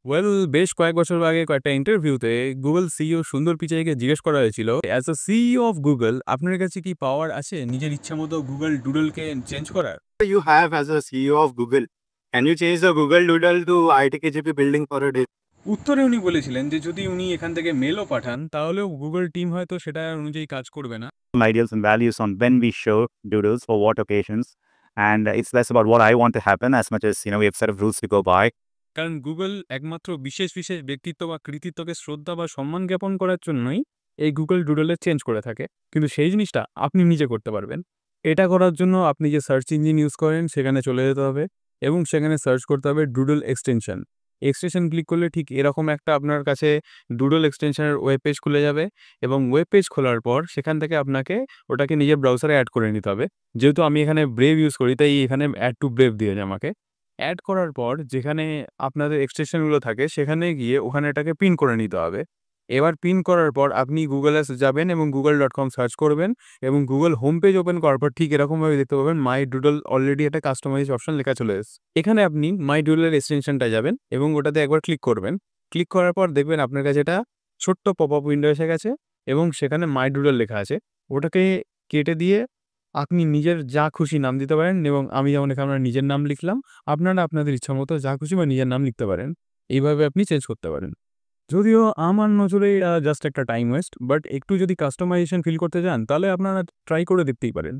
Well বেশ কয়েক বছর আগে কয়েকটা ইন্টারভিউতে গুগল সিইও সুন্দর পিচাইকে জিজ্ঞেস করা হয়েছিল, as a CEO of Google আপনার কাছে কি পাওয়ার আছে নিজের ইচ্ছা মতো গুগল ডুডলকে চেঞ্জ করার? You have as a CEO of Google? Can you change the Google Doodle to ITKGP building for a day? উত্তরে উনি বলেছিলেন যে যদি উনি এখান থেকে মেলও পাঠান তাহলেও গুগল টিম হয়তো সেটা অনুযায়ী কাজ করবে না। Ideals and values on when we show doodles for what occasions, and it's less about what I want to happen as much as we have set of rules to go by. কারণ Google একমাত্র বিশেষ বিশেষ ব্যক্তিত্ব বা কৃতিত্বকে শ্রদ্ধা বা সম্মান জ্ঞাপন করার জন্যই এই গুগল ডুডলে চেঞ্জ করে থাকে, কিন্তু সেই জিনিসটা আপনি নিজে করতে পারবেন। এটা করার জন্য আপনি যে সার্চ ইঞ্জিন ইউজ করেন সেখানে চলে যেতে হবে এবং সেখানে সার্চ করতে হবে ডুডল এক্সটেনশন। এক্সটেনশন ক্লিক করলে ঠিক এরকম একটা আপনার কাছে ডুডল এক্সটেনশনের ওয়েব পেজ খুলে যাবে এবং ওয়েব পেজ খোলার পর সেখান থেকে আপনাকে ওটাকে নিজের ব্রাউজারে অ্যাড করে নিতে হবে। যেহেতু আমি এখানে ব্রেভ ইউজ করি তাই এখানে অ্যাড টু ব্রেভ দিয়ে আমাকে অ্যাড করার পর যেখানে আপনাদের এক্সটেনশনগুলো থাকে সেখানে গিয়ে ওখানে এটাকে পিন করে নিতে হবে। এবার পিন করার পর আপনি গুগলে যাবেন এবং google.com সার্চ করবেন এবং গুগল হোম পেজ ওপেন করার পর ঠিক এরকমভাবে দেখতে পাবেন মাই ডুডল অলরেডি একটা কাস্টমাইজ অপশন লেখা চলে এসেছে। এখানে আপনি মাই ডুডলের এক্সটেনশনটা যাবেন এবং ওটাতে একবার ক্লিক করবেন। ক্লিক করার পর দেখবেন আপনার কাছে এটা ছোট্ট পপ আপ উইন্ডো এসে গেছে এবং সেখানে মাই ডুডল লেখা আছে। ওটাকে কেটে দিয়ে আপনি নিজের যা খুশি নাম দিতে পারেন এবং আমি যেমন এখানে আমার নিজের নাম লিখলাম, আপনারা আপনাদের ইচ্ছামতো যা খুশি বা নিজের নাম লিখতে পারেন। এইভাবে আপনি চেঞ্জ করতে পারেন। যদিও আমার নজরে জাস্ট একটা টাইম ওয়েস্ট, বাট একটু যদি কাস্টমাইজেশন ফিল করতে চান তাহলে আপনারা ট্রাই করে দেখতেই পারেন।